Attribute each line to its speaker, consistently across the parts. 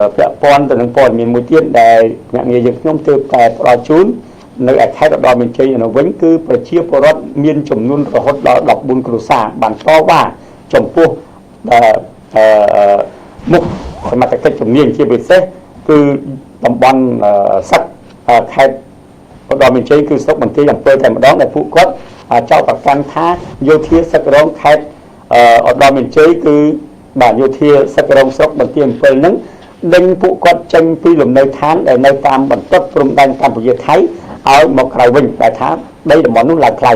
Speaker 1: ពាក់ព័ន្ធទៅនឹងព័ត៌មានមួយទៀតដែលអ្នកងារយើងខ្ញុំទើបតែផ្ដល់ជូននៅឯខេត្តឧត្តរមានជ័យនៅវិញគឺប្រជាពលរដ្ឋមានចំនួនរហូតដល់14គ្រួសារបានតវ៉ាចំពោះមុខសមត្ថកិច្ចជំនាញជាពិសេសគឺតំបន់សឹកខេត្តឧត្តរមានជ័យគឺស្រុកបន្ទាយអំពើតែម្ដងដែលពួកគាត់ចោទប្រកាន់ថាយោធាសឹករងខេត្តឧត្តរមានជ័យគឺបាទយោធាសឹករងស្រុកបន្ទាយអំពើហ្នឹងដេញពួកគាត់ចេញពីលំនៅឋានដែលនៅតាមបន្ទាត់ព្រំដែនកម្ពុជាថៃឲ្យមកក្រៅវិញតែថាដីតំបន់នោះឡើងថ្លៃ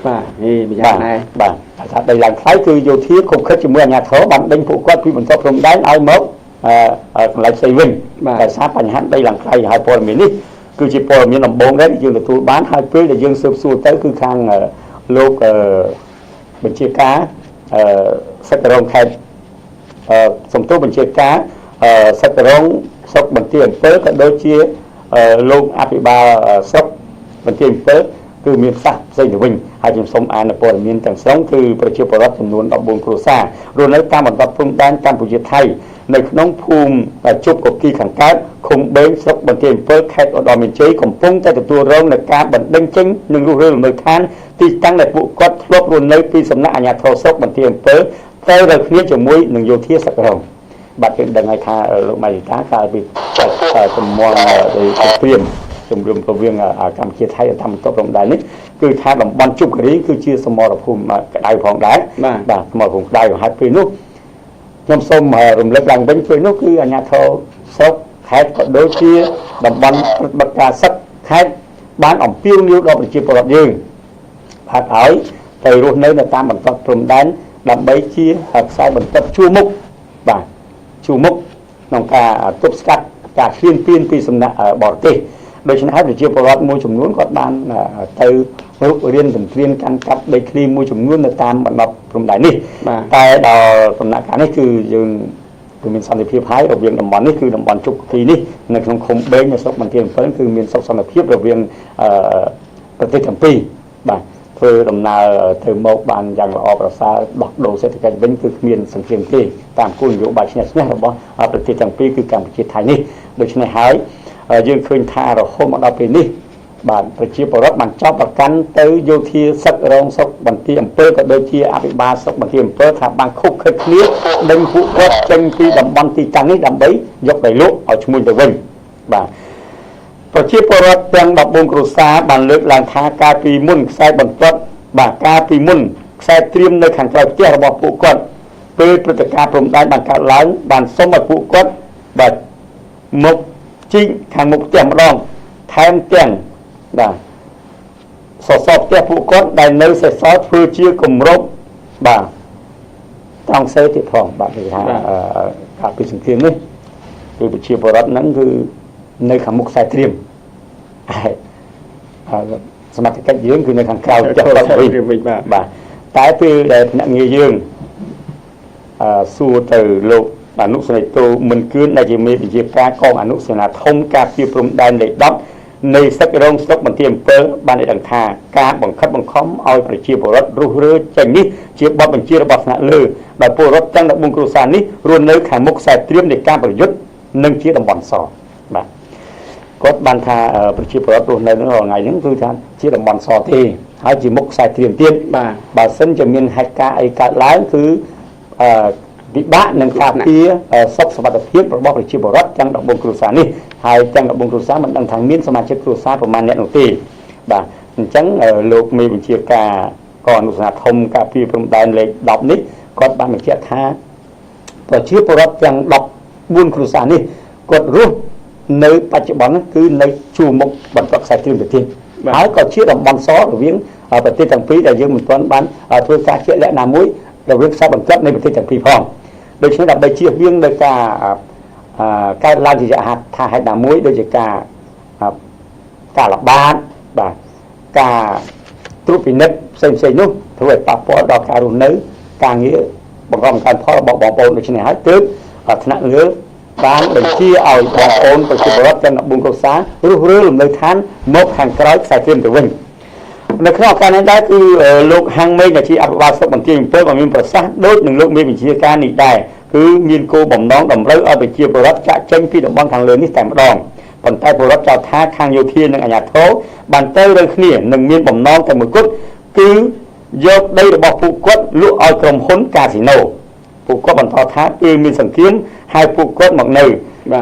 Speaker 1: បាទនេះម្យ៉ាងដែរបាទថាដីឡើងថ្លៃគឺយោធាខុបខិតជាមួយអាជ្ញាធរបានដេញពួកគាត់ពីបន្ទាត់ព្រំដែនឲ្យមកកន្លែងផ្សេងវិញតែសារបញ្ហាដីឡើងថ្លៃហើយព័ត៌មាននេះគឺជាព័ត៌មានដំបូងដែរយើងទទួលបានហើយពេលដែលយើងស៊ើបសួរទៅគឺខាងលោកបញ្ជាការសឹករងខេត្តសំទោសបញ្ជាការសឹករងស្រុកបន្ទាយអំពើក៏ដូចជាលោកអភិបាលស្រុកបន្ទាយអំពើគឺមានផ្សេងទៅវិញហើយខ្ញុំសូមអានព័ត៌មានទាំងស្រុងគឺប្រជាពលរដ្ឋចំនួន14គ្រួសាររស់នៅតាមបន្ទាត់ព្រំដែនកម្ពុជាថៃនៅក្នុងភូមិជប់កគីខាងកើតឃុំបេងស្រុកបន្ទាយអំពើខេត្តឧត្តរមានជ័យកំពុងតែទទួលរងនឹងការបណ្តេញចេញនិងរុះរើលំនៅឋានទីតាំងដែលពួកគាត់ធ្លាប់រស់នៅពីសំណាក់អាជ្ញាធរស្រុកបន្ទាយអំពើទៅរកគ្នាជាមួយនឹងយោធាសឹករងបាទយើងដឹងហើយថាលោកម៉ៃតាកាលពីជំនាន់ព្រាមជំរុំរវាងកម្ពុជាថៃតាមបន្ទាត់ព្រំដែននេះគឺថាតំបន់ជប់គិរីគឺជាសមរភូមិក្តៅផងដែរបាទសមរភូមិក្តៅហើយពេលនោះខ្ញុំសូមរំលឹកឡើងវិញពេលនោះគឺអាជ្ញាធរស្រុកខេត្តក៏ដូចជាតំបន់ប្រតិបត្តិការសឹកខេត្តបានអំពាវនាវដល់ប្រជាពលរដ្ឋយើងបាទឲ្យទៅរស់នៅតាមបន្ទាត់ព្រំដែនដើម្បីជាខ្សែបន្ទាត់ជួរមុខបាទជួរមុខក្នុងការទប់ស្កាត់ការឈ្លានពានពីសំណាក់បរទេសដូច្នេះហើយប្រជាពលរដ្ឋមួយចំនួនគាត់បានទៅរុករៀនសង្គ្រាមកាន់កាប់ដីធ្លីមួយចំនួននៅតាមបណ្ដោះព្រំដែននេះតែដល់ដំណាក់កាលនេះគឺយើងគឺមានសន្តិភាពហើយរវាងតំបន់នេះគឺតំបន់ជប់គីនេះនៅក្នុងឃុំបេងនៅស្រុកបន្ទាយអំពើគឺមានសុខសន្តិភាពរវាងប្រទេសទាំងពីរបាទធ្វើដំណើរទៅមកបានយ៉ាងល្អប្រសើរដោះដូរសេដ្ឋកិច្ចវិញគឺគ្មានសង្គ្រាមទេតាមគោលនយោបាយឈ្នះឈ្នះរបស់ប្រទេសទាំងពីរគឺកម្ពុជាថៃនេះដូច្នេះហើយយើងឃើញថារហូតមកដល់ពេលនេះបាទប្រជាពលរដ្ឋបានចោទប្រកាន់ទៅយោធាសឹករងស្រុកបន្ទាយអំពើក៏ដូចជាអភិបាលស្រុកបន្ទាយអំពើថាបានខុបខិតគ្នាដេញពួកគាត់ចេញពីតំបន់ទីតាំងនេះដើម្បីយកដីលក់ឲ្យឈ្មួញទៅវិញបាទប្រជាពលរដ្ឋទាំង14គ្រួសារបានលើកឡើងថាការពីមុនខ្សែបន្ទាត់បាទការពីមុនខ្សែត្រៀមនៅខាងក្រៅផ្ទះរបស់ពួកគាត់ពេលព្រឹត្តិការណ៍ព្រំដែនបានកើតឡើងបានសុំឲ្យពួកគាត់បាទមកជីកខាងមុខផ្ទះម្ដងថែមទាំងបាទសសរផ្ទះពួកគាត់ដែលនៅសេសសល់ធ្វើជាគម្របបាទត្រង់សេទៀតផងបាទគេថាការពីសង្គ្រាមនេះគឺប្រជាពលរដ្ឋហ្នឹងគឺនៅខាងមុខខ្សែត្រៀមសមត្ថកិច្ចយើងគឺនៅខាងក្រៅផ្ទះគាត់វិញបាទតែពេលដែលភ្នាក់ងារយើងសួរទៅលោកអនុសេនាធិមិនគឿនដែលជាមេបញ្ជាការកងអនុសេនាធំការពារព្រំដែនលេខ10នៃសឹករងស្រុកបន្ទាយអំពើបានដឹងថាការបង្ខិតបង្ខំឲ្យប្រជាពលរដ្ឋរុះរើចេញនេះជាបទបញ្ជារបស់ថ្នាក់លើដោយពលរដ្ឋទាំង14គ្រួសារនេះរស់នៅខាងមុខខ្សែត្រៀមនៃការប្រយុទ្ធនិងជាតំបន់សបាទគាត់បានថាប្រជាពលរដ្ឋរស់នៅក្នុងថ្ងៃហ្នឹងគឺថាជាតំបន់សទេហើយជាមុខខ្សែត្រៀមទៀតបាទបើសិនជាមានហេតុការណ៍អីកើតឡើងគឺពិបាកនឹងការពារសុខសុវត្ថិភាពរបស់ប្រជាពលរដ្ឋទាំង14គ្រួសារនេះហើយទាំង14គ្រួសារមិនដឹងថាមានសមាជិកគ្រួសារប្រមាណអ្នកនោះទេបាទអញ្ចឹងលោកមេបញ្ជាការកងអនុសេនាធំការពារព្រំដែនលេខ10នេះគាត់បានបញ្ជាក់ថាប្រជាពលរដ្ឋទាំង14គ្រួសារនេះគាត់រស់នៅបច្ចុប្បន្នគឺនៅជួរមុខបន្ទាត់ខ្សែត្រៀមទៅទៀតហើយក៏ជាតំបន់សរវាងប្រទេសទាំងពីរដែលយើងមិនទាន់បានធ្វើការជាក់លាក់ណាមួយរវាងខ្សែបន្ទាត់នៃប្រទេសទាំងពីរផងដូច្នេះដើម្បីជៀសវាងនៅការកើតឡើងជាថាហេតុណាមួយដូចជាការល្បាតបាទការត្រួតពិនិត្យផ្សេងៗនោះធ្វើឲ្យប៉ះពាល់ដល់ការរស់នៅការងារបង្កបង្កើនផលរបស់បងប្អូនដូច្នេះហើយទើបថ្នាក់លើបានបញ្ជាឲ្យបងប្អូនប្រជាពលរដ្ឋទាំង14គ្រួសាររុះរើលំនៅឋានមកខាងក្រោយខ្សែត្រៀមទៅវិញនៅក្នុងឱកាសនេះដែរគឺលោកហាំងមេងដែលជាអភិបាលស្រុកបន្ទាយអំពើក៏មានប្រសាសន៍ដូចនឹងលោកមេបញ្ជាការនេះដែរ គឺមានគោលបំណងតម្រូវឲ្យប្រជាពលរដ្ឋចាក់ចេញពីតំបន់ខាងលើនេះតែម្ដងប៉ុន្តែពលរដ្ឋចោទថាខាងយោធានិងអាជ្ញាធរបានទៅរើគ្នានិងមានបំណងតែមួយគត់គឺយកដីរបស់ពួកគាត់លក់ឲ្យក្រុមហ៊ុនកាស៊ីណូពួកគាត់បន្តថាពេលមានសង្គ្រាមហើយពួកគាត់មកនៅ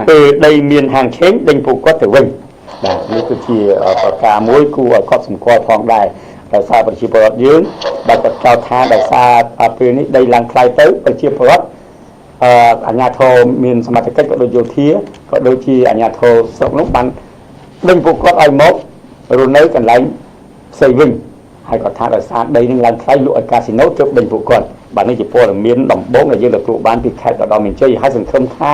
Speaker 1: ពេលដីមានហាងឆេងដេញពួកគាត់ទៅវិញបាទនេះគឺជាប្រការមួយគួរឲ្យកត់សម្គាល់ផងដែរដោយសារប្រជាពលរដ្ឋយើងដែលគាត់ចោទថាដោយសារពេលនេះដីឡើងថ្លៃទៅប្រជាពលរដ្ឋអាជ្ញាធរមានសមត្ថកិច្ចក៏ដូចយោធាក៏ដូចជាអាជ្ញាធរស្រុកនោះបានដេញពួកគាត់ឲ្យមករស់នៅកន្លែងផ្សេងវិញហើយគាត់ថាដោយសារដីនឹងឡើងថ្លៃលក់ឲ្យកាស៊ីណូទើបដេញពួកគាត់បាទនេះជាព័ត៌មានដំបូងដែលយើងទទួលបានពីខេត្តឧត្តរមានជ័យហើយសង្ឃឹមថា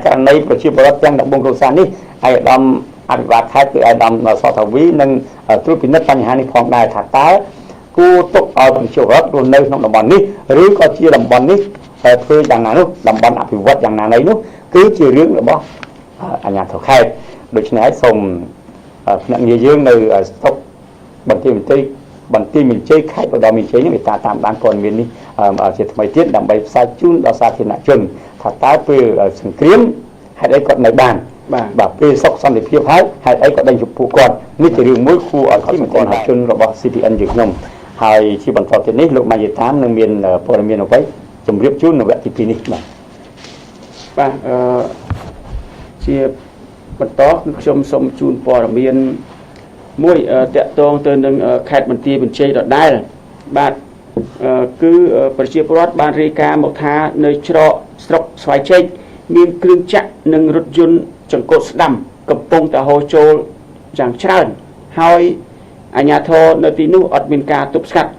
Speaker 1: ករណីប្រជាពលរដ្ឋទាំង14គ្រួសារនេះឯកឧត្តមអភិបាលខេត្តគឺឯកឧត្តមសថាវីនឹងត្រួតពិនិត្យបញ្ហានេះផងដែរថាតើគួរទុកឲ្យប្រជាពលរដ្ឋរស់នៅក្នុងតំបន់នេះឬក៏ជាតំបន់នេះធ្វើយ៉ាងណានោះតំបន់អភិវឌ្ឍយ៉ាងណាណីនោះគឺជារឿងរបស់អាជ្ញាធរខេត្តដូច្នេះហើយសូមភ្នាក់ងារយើងនៅស្តុកបន្ទាយមានជ័យខេត្តឧត្តរមានជ័យនេះវាតាមដានព័ត៌មាននេះជាថ្មីទៀតដើម្បីផ្សាយជូនដល់សាធារណជនថាតើពេលសង្គ្រាមហេតុអីគាត់នៅបានបាទពេលសុខសន្តិភាពហើយហេតុអីគាត់ដេញពួកគាត់នេះជារឿងមួយគួរឲ្យកត់សម្គាល់ជនរបស់ CPN យើងខ្ញុំហើយជាបន្តទៀតនេះលោកម៉ាយតាមនឹងមានព័ត៌មានអ្វីជម្រាបជូននៅវគ្គទី2នេះ
Speaker 2: បាទជាបន្តខ្ញុំសូមជូនព័ត៌មានមួយតាក់ទងទៅនឹងខេត្តបន្ទាយមានជ័យដដែលបាទគឺប្រជាពលរដ្ឋបានរាយការណ៍មកថានៅច្រកស្រុកស្វាយជែកមានគ្រឿងចាក់និងរថយន្តចង្កូតស្ដាំកំពុងតែហូរចូលយ៉ាងច្រើនហើយអាជ្ញាធរនៅទីនោះអត់មានការទប់ស្កាត់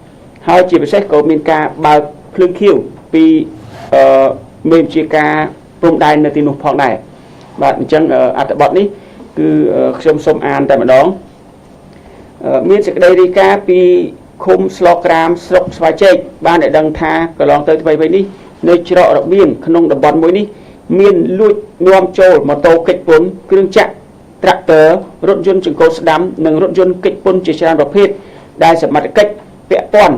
Speaker 2: ហើយជាពិសេសក៏មានការបើកភ្លើងខៀវពីមេបញ្ជាការព្រំដែននៅទីនោះផងដែរបាទអញ្ចឹងអត្ថបទនេះគឺខ្ញុំសូមអានតែម្ដងមានសេចក្តីរាយការណ៍ពីឃុំស្លក្រាមស្រុកស្វាយជែកបានឲ្យដឹងថាកន្លងទៅថ្មីៗនេះនៅច្រករបៀងក្នុងតំបន់មួយនេះមានលួចនាំចូលម៉ូតូកិច្ចពន្ធគ្រឿងចាក់ត្រាក់ទ័ររថយន្តចង្កូតស្ដាំនិងរថយន្តកិច្ចពន្ធជាច្រើនប្រភេទដែលសមត្ថកិច្ចពាក់ព័ន្ធ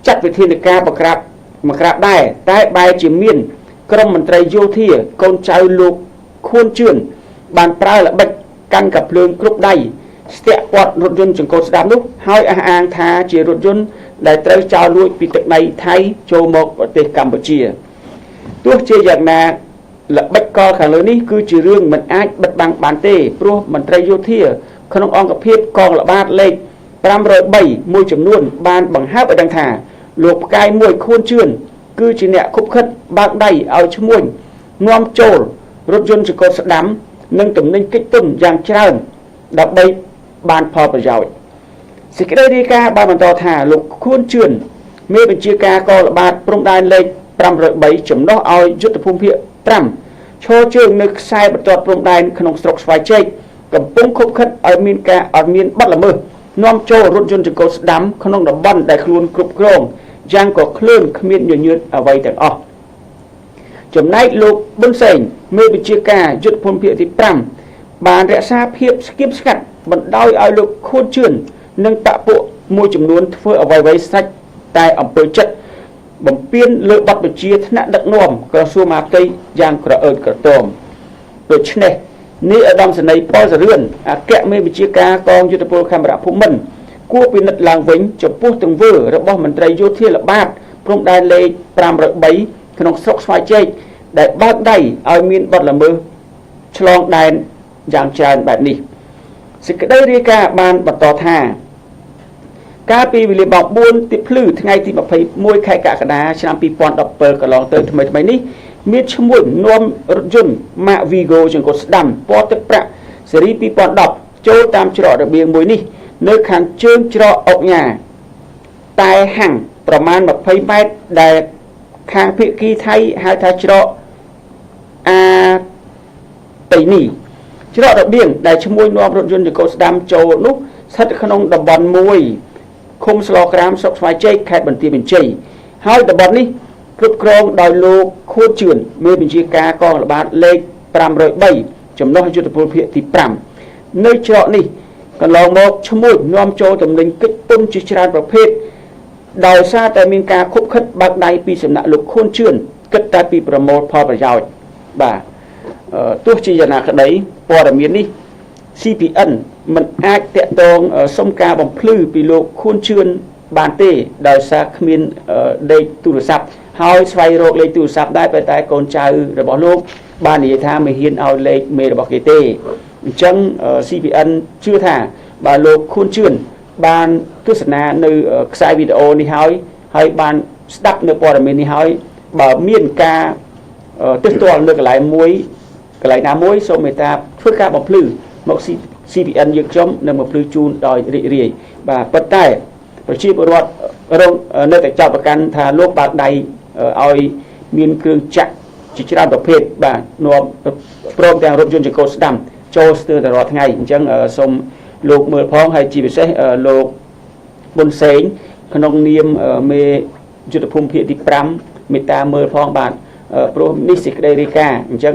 Speaker 2: ចាត់វិធានការបង្ក្រាបដែរតែបែរជាមានក្រុមមន្ត្រីយោធាកូនចៅលោកខួនជឿនបានប្រើល្បិចកាន់កាភ្លើងគ្រប់ដៃស្ទាក់ព័ទ្ធរថយន្តចង្កូតស្ដាំនោះហើយអះអាងថាជារថយន្តដែលត្រូវចោលលួចពីទឹកដីថៃចូលមកប្រទេសកម្ពុជាទោះជាយ៉ាងណាល្បិចកលខាងលើនេះគឺជារឿងមិនអាចបិទបាំងបានទេព្រោះមន្ត្រីយោធាក្នុងអង្គភាពកងល្បាតលេខ503មួយចំនួនបានបង្ហើបឲ្យដឹងថាលោកផ្កាយមួយខួនជឿនគឺជាអ្នកខុបខិតបើកដៃឲ្យឈ្មួញនាំចូលរថយន្តចង្កូតស្ដាំនិងទំនិញកិច្ចពន្ធយ៉ាងច្រើនដើម្បីបានផលប្រយោជន៍សេចក្តីរាយការណ៍បានបន្តថាលោកខួនជឿនមេបញ្ជាការកងល្បាតព្រំដែនលេខ503ចំណុះឲ្យយុទ្ធភូមិភាគ5ឈរជើងនៅខ្សែបន្ទាត់ព្រំដែនក្នុងស្រុកស្វាយជែកកំពុងខុបខិតឲ្យមានបទល្មើសនាំចូលរថយន្តចង្កូតស្ដាំក្នុងតំបន់ដែលខ្លួនគ្រប់គ្រងយ៉ាងក៏គ្លើនគ្មានញញើតអ្វីទាំងអស់ចំណែកលោកប៊ុនសេងមេបញ្ជាការយុទ្ធភូមិភាគទី5បានរក្សាភាពស្គៀមស្ងាត់បណ្ដោយឲ្យលោកខួនជឿននិងបពុមួយចំនួនធ្វើអ្វីស្រេចតែអំពើចិត្តបំពេញលើបទបញ្ជាថ្នាក់ដឹកនាំក្រសួងមហាផ្ទៃយ៉ាងក្រអឺតក្រទមដូច្នេះនេះឧត្តមសេនីយ៍ប៉ុលសរឿនអគ្គមេបញ្ជាការកងយុទ្ធពលខេមរៈភូមិន្ទគួរពិនិត្យឡើងវិញចំពោះទង្វើរបស់មន្ត្រីយោធាល្បាតព្រំដែនលេខ503ក្នុងស្រុកស្វាយជែកដែលបើកដៃឲ្យមានបទល្មើសឆ្លងដែនយ៉ាងច្រើនបែបនេះសេចក្តីរាយការណ៍បានបន្តថាកាលពីវេលាម៉ោង4ទីភ្លឺថ្ងៃទី21ខែកក្កដាឆ្នាំ2017កន្លងទៅថ្មីនេះមានឈ្មោះនាំរថយន្ត Mac Vigo ចង្កូតស្ដាំពណ៌ទឹកប្រាក់ស៊េរី2010ចូលតាមច្រករបៀងមួយនេះនៅខាងជើងច្រកអុកញ៉ាតែហាំងប្រមាណ20ម៉ែត្រដែលខាងភាគីថៃហៅថាច្រកអាតៃនីច្រករបៀងដែលឈ្មោះនាំរថយន្តចង្កូតស្ដាំចូលនោះស្ថិតក្នុងតំបន់មួយឃុំស្លក្រាមស្រុកស្វាយជែកខេត្តបន្ទាយមានជ័យហើយតំបន់នេះគ្រប់គ្រងដោយលោកខួនជឿនមេបញ្ជាការកងល្បាតលេខ503ចំណុះយុទ្ធពលភាគទី5នៅច្រកនេះកន្លងមកឈ្មោះនាំចូលទំនិញកិច្ចពន្ធជាច្រើនប្រភេទ ដោយសារតែមានការខុបខិតបើកដៃពីសំណាក់លោកខួនជឿនគិតតែពីប្រមូលផលប្រយោជន៍បាទទោះជាយ៉ាងណាក្តីព័ត៌មាននេះ CPN មិនអាចតាក់ទងសុំការបំភ្លឺពីលោកខួនជឿនបានទេដោយសារគ្មានលេខទូរស័ព្ទហើយស្វែងរកលេខទូរស័ព្ទដែរតែកូនចៅរបស់លោកបាននិយាយថាមិនហ៊ានឲ្យលេខមេរបស់គេទេអញ្ចឹង CPN ជឿថាបើលោកខួនជឿនបានទស្សនានៅខ្សែវីដេអូនេះហើយបានស្ដាប់នៅព័ត៌មាននេះហើយបើមានការទិស្ទាល់នៅកន្លែងណាមួយសូមមេត្តាធ្វើការបំភ្លឺមក CPN យើងខ្ញុំនឹងបំភ្លឺជូនដោយរីករាយបាទប៉ុន្តែប្រជាពលរដ្ឋនៅតែចោទប្រកាន់ថាលោកបើកដៃឲ្យមានគ្រឿងចាក់ជាច្រើនប្រភេទបាទនាំព្រមទាំងរថយន្តចង្កូតស្ដាំចូលស្ទើរតែរាល់ថ្ងៃអញ្ចឹងសូមលោកមើលផងហើយជាពិសេសលោកប៊ុនសេងក្នុងនាមមេយុទ្ធភូមិភាគទី5មេត្តាមើលផងបាទព្រោះនេះសេចក្តីរាយការណ៍អញ្ចឹង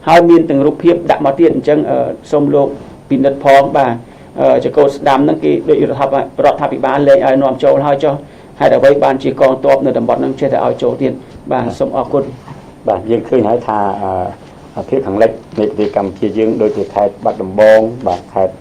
Speaker 2: ហើយមានទាំងរូបភាពដាក់មកទៀតអញ្ចឹងសូមលោកពិនិត្យផងបាទចង្កូតស្ដាំហ្នឹងគេដូចរដ្ឋាភិបាលលែងឲ្យនាំចូលហើយចុះហេតុអ្វីបានជាកងទ័ពនៅតំបន់ហ្នឹងចេះតែឲ្យចូលទៀតបាទសូមអរគុណ
Speaker 1: បាទយើងឃើញហើយថាភាគខាងលិចនៃប្រទេសកម្ពុជាយើងដូចជាខេត្តបាត់ដំបងបាទខេត្ត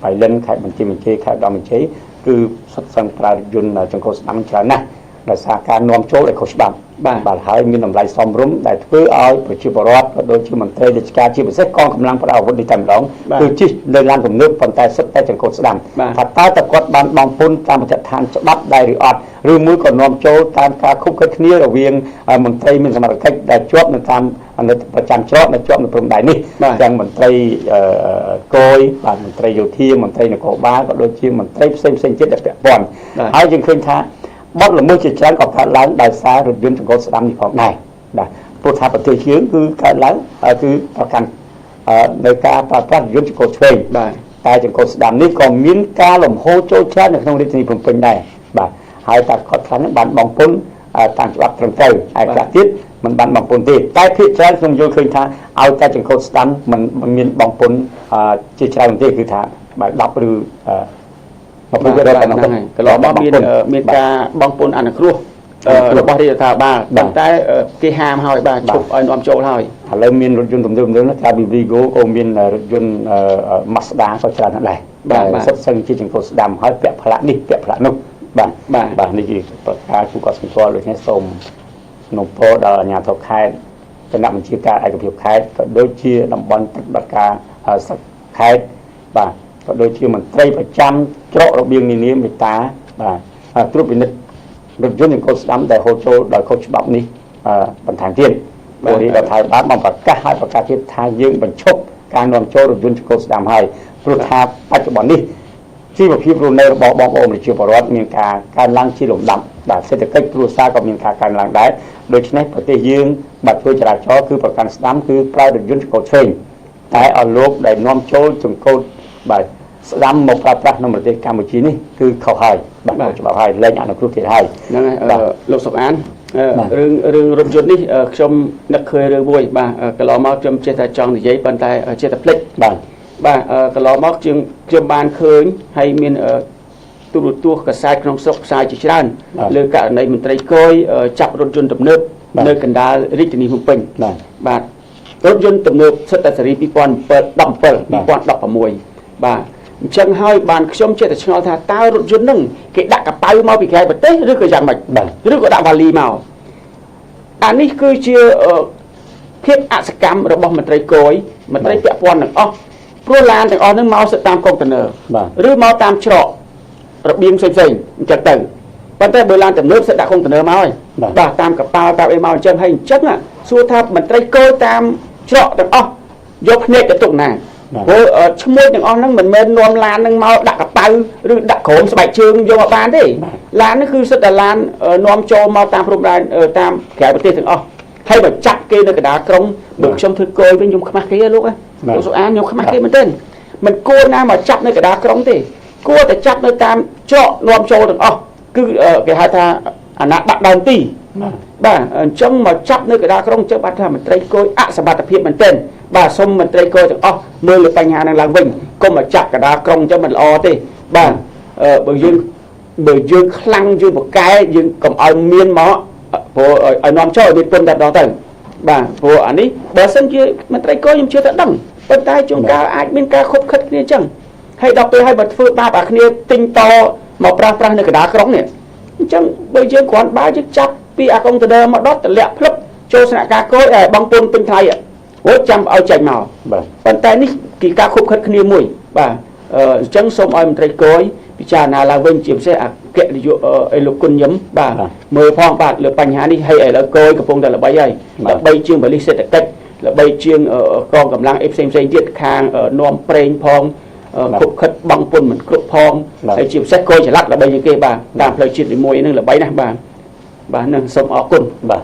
Speaker 1: បៃលិនខេត្តបន្ទាយមានជ័យខេត្តឧត្តរមានជ័យគឺសុទ្ធសឹងប្រើរថយន្តចង្កូតស្ដាំច្រើនណាស់ដោយសារការនាំចូលដែលខុសច្បាប់បាទហើយមានតម្លៃសមរម្យដែលធ្វើឲ្យប្រជាពលរដ្ឋក៏ដូចជាមន្ត្រីរាជការជាពិសេសកងកម្លាំងប្រដាប់អាវុធនេះតែម្ដងគឺជិះនៅឡានទំនើបប៉ុន្តែសិតតែចង្កូតស្ដាំថាតើគាត់បានបង់ពន្ធតាមបទដ្ឋានច្បាប់ដែរឬអត់ឬមួយក៏នាំចូលតាមការខុបខិតគ្នារវាងមន្ត្រីមានសមត្ថកិច្ចដែលជាប់នៅតាមប្រចាំច្រកដែលជាប់នៅព្រំដែននេះទាំងមន្ត្រីគយបាទមន្ត្រីយោធាមន្ត្រីនគរបាលក៏ដូចជាមន្ត្រីផ្សេងទៀតដែលពាក់ព័ន្ធហើយយើងឃើញថាបទល្មើសជាច្រើនក៏កើតឡើងដោយសាររថយន្តចង្កូតស្ដាំនេះផងដែរបាទព្រោះថាប្រទេសយើងគឺកើតឡើងគឺប្រកាន់នៅការប្រើប្រាស់រថយន្តចង្កូតឆ្វេងបាទតែចង្កូតស្ដាំនេះក៏មានការលំហូរចូលច្រើននៅក្នុងរាជធានីភ្នំពេញដែរបាទហើយតែគាត់ខ្លះហ្នឹងបានបង់ពន្ធតាមច្បាប់ត្រឹមត្រូវហើយខ្លះទៀតមិនបានបង់ពន្ធទេតែភាគច្រើនខ្ញុំយល់ឃើញថាឲ្យតែចង្កូតស្ដាំមិនមានបង់ពន្ធជាច្រើនទេគឺថាបាទ10ឬមកពីរដ្ឋាភិបាលកន្លងមកមានការបង់ពន្ធអនុគ្រោះរបស់រាជរដ្ឋាភិបាលតែគេហាមហើយបាទជប់ឲ្យនាំចូលហើយឥឡូវមានរថយន្តទំនើបៗក្រៅពី Vigo ក៏មានរថយន្ត Mazda ក៏ច្រើនដែរបាទសុទ្ធសឹងជាចង្កូតស្ដាំហើយពាក់ផ្លាកនេះពាក់ផ្លាកនោះបាទនេះគឺប្រកាសគូក៏ស្គាល់ដូចនេះសូមនំពោដល់អាជ្ញាធរខេត្តគណៈបញ្ជាការឯកភាពខេត្តក៏ដូចជាតំបន់ប្រតិបត្តិការសឹកខេត្តបាទក៏ដូចជាមន្ត្រីប្រចាំច្រករបៀងនានាមេត្តាបាទត្រួតពិនិត្យរថយន្តចង្កូតស្ដាំដែលហូរចូលដោយខុសច្បាប់នេះបន្ថែមទៀតបាទរដ្ឋាភិបាលបានប្រកាសទៀតថាយើងបញ្ឈប់ការនាំចូលរថយន្តចង្កូតស្ដាំហើយព្រោះថាបច្ចុប្បន្ននេះជីវភាពរស់នៅរបស់បងប្អូនប្រជាពលរដ្ឋមានការកើនឡើងជាលំដាប់បាទសេដ្ឋកិច្ចគ្រួសារក៏មានការកើនឡើងដែរដូច្នេះប្រទេសយើងបាត់ធ្វើចរាចរណ៍គឺប្រកាន់ស្ដាំគឺប្រើរថយន្តចង្កូតឆ្វេងតែឲ្យលោកដែលនាំចូលចង្កូតបាទស្ដាំមកប្រើប្រាស់នៅប្រទេសកម្ពុជានេះគឺខុសហើយបាទច្បាប់ហើយលែងអនុគ្រោះទៀតហើយ
Speaker 2: ហ្នឹងហើយលោកសុកអានរឿងរថយន្តនេះខ្ញុំនឹកឃើញរឿងមួយបាទកន្លងមកខ្ញុំចេះតែចង់និយាយប៉ុន្តែចេះតែភ្លេចបាទកន្លងមកខ្ញុំបានឃើញហើយមានទូរទស្សន៍កាសែតក្នុងស្រុកផ្សាយជាច្រើនលើករណីមន្ត្រីគយចាប់រថយន្តទំនើបនៅកណ្ដាលរាជធានីភ្នំពេញបាទរថយន្តទំនើបសិតតែសេរី2017 2016បាទអញ្ចឹងហើយបានខ្ញុំចេះតែឆ្ងល់ថាតើរថយន្តហ្នឹងគេដាក់កប៉ៅមកពីក្រៅប្រទេសឬក៏យ៉ាងម៉េចឬក៏ដាក់វ៉ាលីមកអានេះគឺជាភាពអសកម្មរបស់មន្ត្រីគយមន្ត្រីពាក់ព័ន្ធទាំងអស់ព្រោះឡានទាំងអស់ហ្នឹងមកសិតតាមកុងតឺន័រឬមកតាមច្រករបៀងផ្សេងអញ្ចឹងទៅប៉ុន្តែបើឡានទំនើបសិតដាក់កុងតឺន័រមកហើយបាទតាមកប៉ាល់តាមអីមកអញ្ចឹងហើយអញ្ចឹងសួរថាមន្ត្រីគយតាមច្រកទាំងអស់យកភ្នែកទៅទុកណាព្រោះឈ្មោះទាំងអស់ហ្នឹងមិនមែននាំឡានហ្នឹងមកដាក់កប៉ៅឬដាក់ក្រោមស្បែកជើងយកមកបានទេឡានហ្នឹងគឺសិតតែឡាននាំចូលមកតាមព្រំដែនតាមក្រៅប្រទេសទាំងអស់ហើយបើចាប់គេនៅកណ្ដាលក្រុងបើខ្ញុំធ្វើគយវិញខ្ញុំខ្មាស់គេលោកសុអានខ្ញុំខ្មាស់គេមែនទេមិនគួរណាមកចាប់នៅកណ្ដាលក្រុងទេគួរតែចាប់នៅតាមច្រកនាំចូលទាំងអស់គឺគេហៅថាអាណាបាក់ដើមទីបាទអញ្ចឹងមកចាប់នៅកណ្ដាលក្រុងចឹងបាត់ថាមន្ត្រីគយអសមត្ថភាពមែនទេបាទសូមមន្ត្រីគយទាំងអស់មើលលើបញ្ហាហ្នឹងឡើងវិញកុំមកចាប់កណ្ដាលក្រុងចឹងមិនល្អទេបាទបើយើង bởi dương khăn dương một cái dương cầm ao miên mó ở nón cho ở bên quân đặt đó tầng bà vô anh ấy bờ sân kia mà tay coi nhưng chưa tận đẳng bên tay chúng ta ai bên ca khúc khất kia chẳng hay đọc tôi hay bật phương ba bạc kia tinh to màu prang này cái đá cống này chẳng bây giờ quán ba chiếc chắc pi công từ đây mà đót lẹ lấp cho sạ cá cối ở băng pôn tinh thay ạ với trăm ao chảy màu bên tay này kỳ ca khúc khất kia mùi bà chẳng xong em tay coi chả nào là vinh chiếm xe kệ đi dụ lục quân nhấm bà mười phong bạc lựa bánh há đi hay ở là coi cái phong là bay ấy là bay chiêng và lý sẽ cách là bay chiêng ở con cầm lang xem diệt khang ở non preng phong khúc khất băng pôn mình khúc phong hay chiếm xe coi chỉ lắc là bay như kia bà làm lời chuyện để môi nên là bay này bà nâng sống ở quân bà